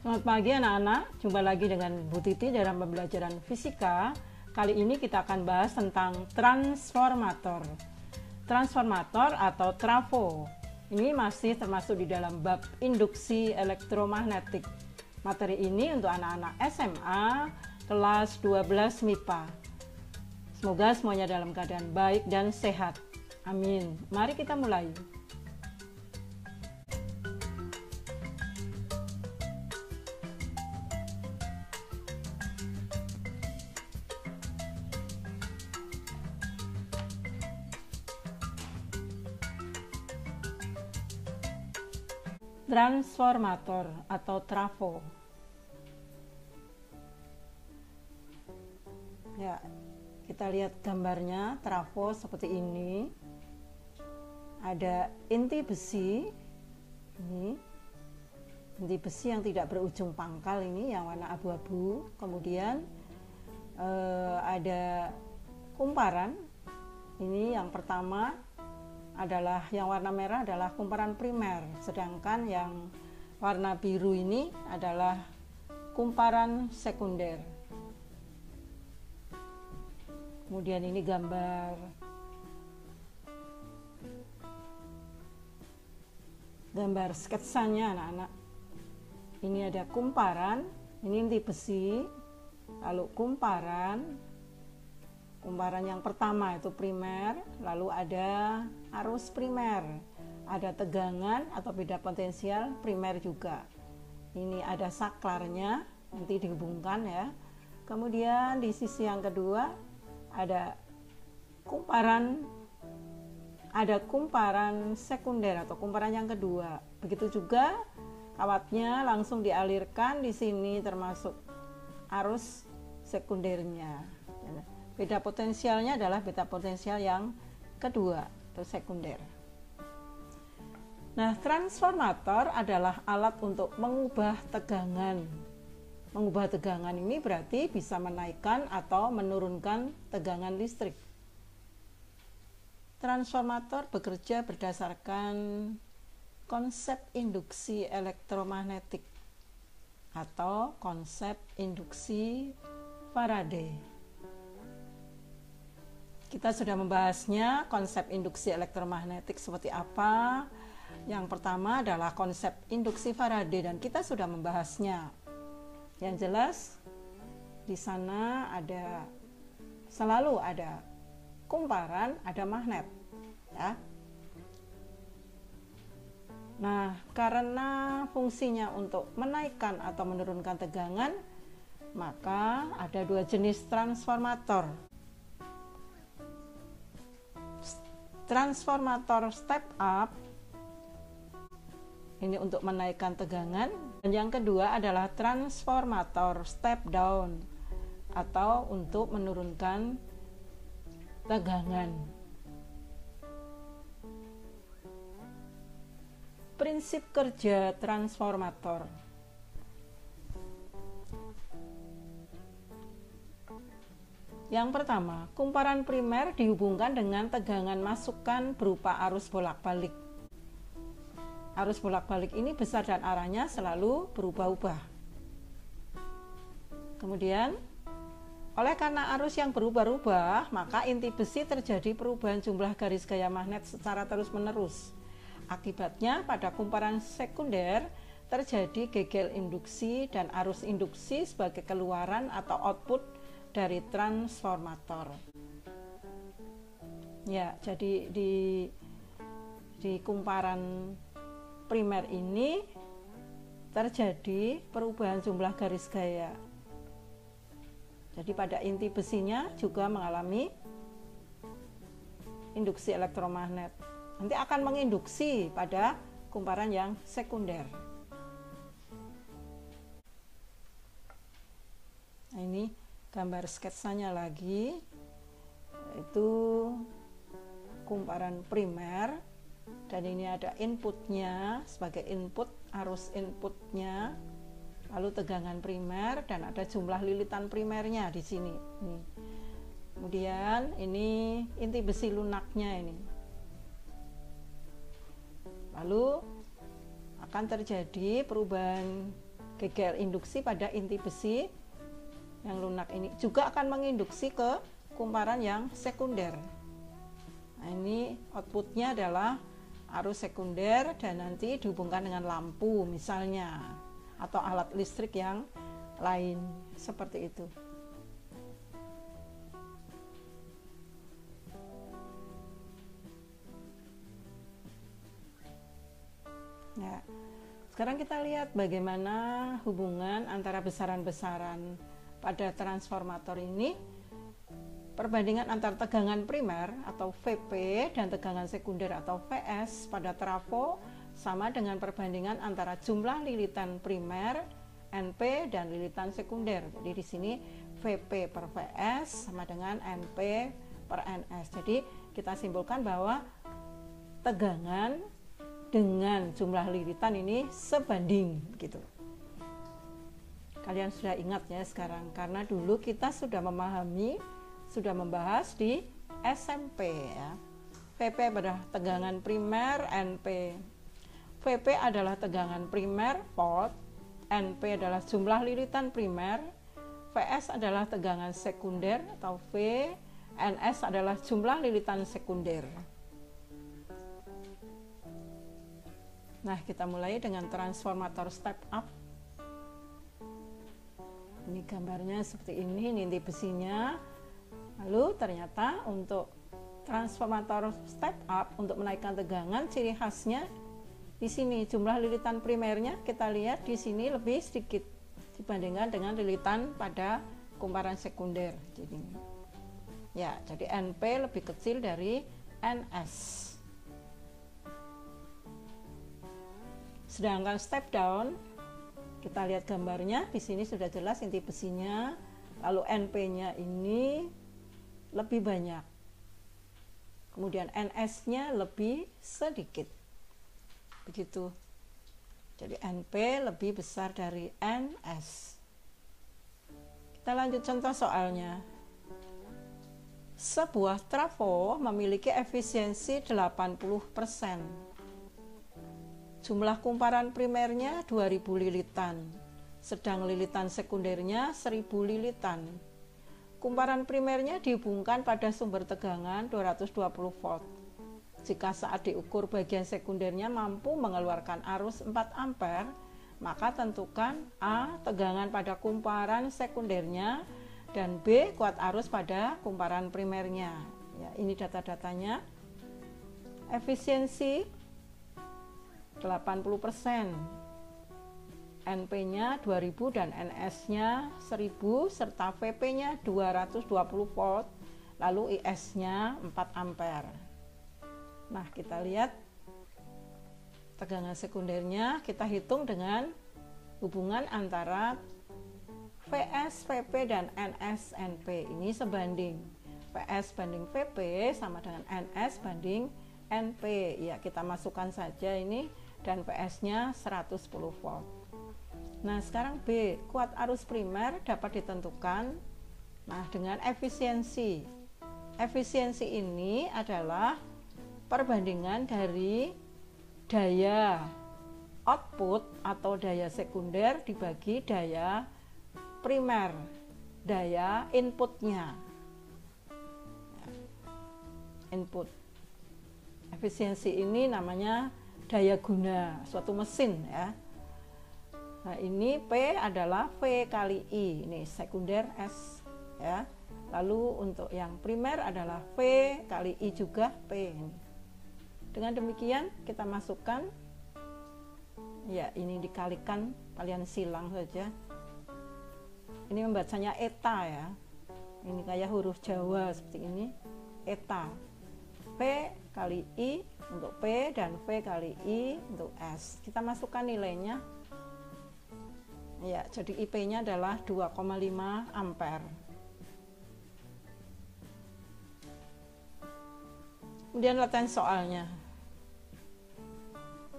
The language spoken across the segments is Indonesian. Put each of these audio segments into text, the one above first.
Selamat pagi anak-anak, jumpa lagi dengan Bu Titi dalam pembelajaran fisika. Kali ini kita akan bahas tentang transformator. Transformator atau trafo. Ini masih termasuk di dalam bab induksi elektromagnetik. Materi ini untuk anak-anak SMA kelas 12 MIPA. Semoga semuanya dalam keadaan baik dan sehat. Amin. Mari kita mulai. Transformator atau trafo. Ya, kita lihat gambarnya. Trafo seperti ini. Ada inti besi. Ini inti besi yang tidak berujung pangkal, ini yang warna abu-abu. Kemudian ada kumparan. Ini yang pertama adalah yang warna merah adalah kumparan primer, sedangkan yang warna biru ini adalah kumparan sekunder. Kemudian ini gambar sketsanya anak-anak. Ini ada kumparan, ini inti besi, lalu kumparan yang pertama itu primer, lalu ada arus primer, ada tegangan atau beda potensial primer juga. Ini ada saklarnya, nanti dihubungkan ya. Kemudian di sisi yang kedua ada kumparan sekunder atau kumparan yang kedua. Begitu juga kawatnya langsung dialirkan di sini, termasuk arus sekundernya. Beda potensialnya adalah beta potensial yang kedua atau sekunder. Nah, transformator adalah alat untuk mengubah tegangan. Mengubah tegangan ini berarti bisa menaikkan atau menurunkan tegangan listrik. Transformator bekerja berdasarkan konsep induksi elektromagnetik atau konsep induksi Faraday. Kita sudah membahasnya, konsep induksi elektromagnetik seperti apa. Yang pertama adalah konsep induksi Faraday dan kita sudah membahasnya. Yang jelas di sana selalu ada kumparan, ada magnet, ya. Nah, karena fungsinya untuk menaikkan atau menurunkan tegangan, maka ada dua jenis transformator. Transformator step up ini untuk menaikkan tegangan, dan yang kedua adalah transformator step down atau untuk menurunkan tegangan. Prinsip kerja transformator. Yang pertama, kumparan primer dihubungkan dengan tegangan masukan berupa arus bolak-balik. Arus bolak-balik ini besar dan arahnya selalu berubah-ubah. Kemudian, oleh karena arus yang berubah-ubah, maka inti besi terjadi perubahan jumlah garis gaya magnet secara terus-menerus. Akibatnya, pada kumparan sekunder terjadi gegel induksi dan arus induksi sebagai keluaran atau output dari transformator. Ya, jadi di kumparan primer ini terjadi perubahan jumlah garis gaya. Jadi pada inti besinya juga mengalami induksi elektromagnet. Nanti akan menginduksi pada kumparan yang sekunder. Nah, ini gambar sketsanya lagi, itu kumparan primer, dan ini ada inputnya sebagai input, arus inputnya, lalu tegangan primer, dan ada jumlah lilitan primernya di sini. Kemudian ini inti besi lunaknya ini. Lalu akan terjadi perubahan GGL induksi pada inti besi yang lunak ini juga akan menginduksi ke kumparan yang sekunder. Nah, ini outputnya adalah arus sekunder dan nanti dihubungkan dengan lampu misalnya, atau alat listrik yang lain seperti itu. Ya, sekarang kita lihat bagaimana hubungan antara besaran-besaran pada transformator ini. Perbandingan antar tegangan primer atau VP dan tegangan sekunder atau VS pada trafo sama dengan perbandingan antara jumlah lilitan primer NP dan lilitan sekunder. Jadi di sini VP per VS sama dengan NP per NS. Jadi kita simpulkan bahwa tegangan dengan jumlah lilitan ini sebanding gitu. Kalian sudah ingat ya sekarang, karena dulu kita sudah membahas di SMP ya. VP adalah tegangan primer, NP. VP adalah tegangan primer volt, NP adalah jumlah lilitan primer, VS adalah tegangan sekunder atau V, NS adalah jumlah lilitan sekunder. Nah, kita mulai dengan transformator step up. Ini gambarnya seperti ini inti besinya. Lalu ternyata untuk transformator step up untuk menaikkan tegangan, ciri khasnya di sini jumlah lilitan primernya kita lihat di sini lebih sedikit dibandingkan dengan lilitan pada kumparan sekunder. Jadi NP lebih kecil dari NS. Sedangkan step down, kita lihat gambarnya di sini sudah jelas inti besinya, lalu NP-nya ini lebih banyak, kemudian NS-nya lebih sedikit, begitu. Jadi NP lebih besar dari NS. Kita lanjut contoh soalnya. Sebuah trafo memiliki efisiensi 80%. Jumlah kumparan primernya 2000 lilitan, sedang lilitan sekundernya 1000 lilitan. Kumparan primernya dihubungkan pada sumber tegangan 220 volt. Jika saat diukur bagian sekundernya mampu mengeluarkan arus 4 ampere, maka tentukan A. tegangan pada kumparan sekundernya dan B. kuat arus pada kumparan primernya. Ya, ini data-datanya. Efisiensi 80%, NP-nya 2000 dan NS-nya 1000 serta VP-nya 220 volt, lalu IS-nya 4 ampere. Nah, kita lihat tegangan sekundernya, kita hitung dengan hubungan antara VS, VP dan NS, NP. Ini sebanding. VS banding VP sama dengan NS banding NP. Ya, kita masukkan saja ini, dan PS-nya 110 volt. Nah, sekarang B, kuat arus primer dapat ditentukan dengan efisiensi. Efisiensi ini adalah perbandingan dari daya output atau daya sekunder dibagi daya primer, daya inputnya. Input. Efisiensi ini namanya daya guna suatu mesin ya. Nah, ini P adalah V kali I, ini sekunder S ya. Lalu untuk yang primer adalah V kali I juga P. Dengan demikian kita masukkan, ya ini dikalikan, kalian silang saja. Ini membacanya eta ya. Ini kayak huruf Jawa seperti ini, eta. P kali I untuk P dan V kali I untuk S. Kita masukkan nilainya. Ya, jadi IP-nya adalah 2,5 ampere. Kemudian latihan soalnya.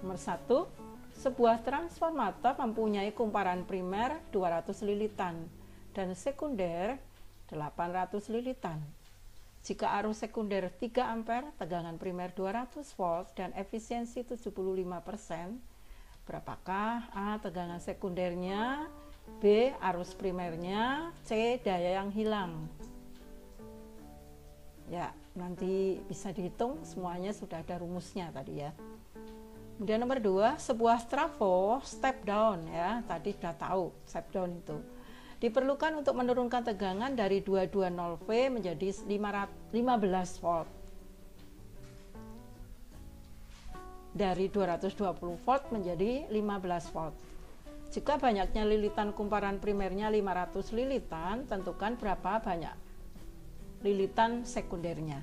Nomor 1, sebuah transformator mempunyai kumparan primer 200 lilitan dan sekunder 800 lilitan. Jika arus sekunder 3 ampere, tegangan primer 200 volt dan efisiensi 75%, Berapakah? A. Tegangan sekundernya, B. Arus primernya, C. Daya yang hilang. Ya, nanti bisa dihitung, semuanya sudah ada rumusnya tadi ya. Kemudian nomor 2, sebuah trafo step down ya, tadi sudah tahu step down itu. Diperlukan untuk menurunkan tegangan dari 220 V menjadi 15 volt. Dari 220 volt menjadi 15 volt. Jika banyaknya lilitan kumparan primernya 500 lilitan, tentukan berapa banyak lilitan sekundernya.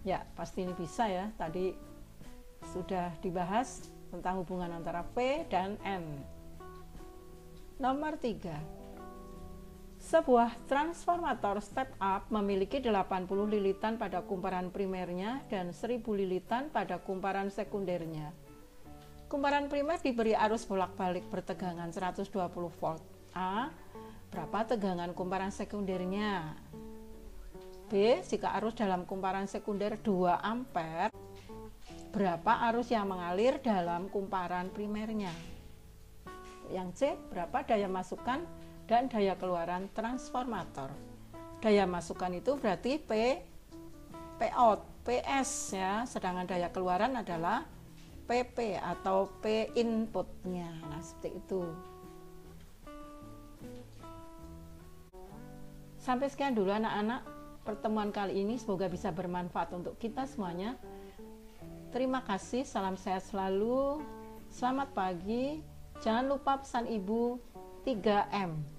Ya, pasti ini bisa ya. Tadi sudah dibahas tentang hubungan antara V dan N. Nomor 3. Sebuah transformator step up memiliki 80 lilitan pada kumparan primernya dan 1000 lilitan pada kumparan sekundernya. Kumparan primer diberi arus bolak-balik bertegangan 120 volt. A. Berapa tegangan kumparan sekundernya? B. Jika arus dalam kumparan sekunder 2 ampere, berapa arus yang mengalir dalam kumparan primernya? Yang C. Berapa daya masukan dan daya keluaran transformator? Daya masukan itu berarti P out, PS ya, sedangkan daya keluaran adalah PP atau P inputnya. Nah, seperti itu. Sampai sekian dulu anak-anak pertemuan kali ini, semoga bisa bermanfaat untuk kita semuanya. Terima kasih, salam sehat selalu, selamat pagi. Jangan lupa pesan ibu 3M.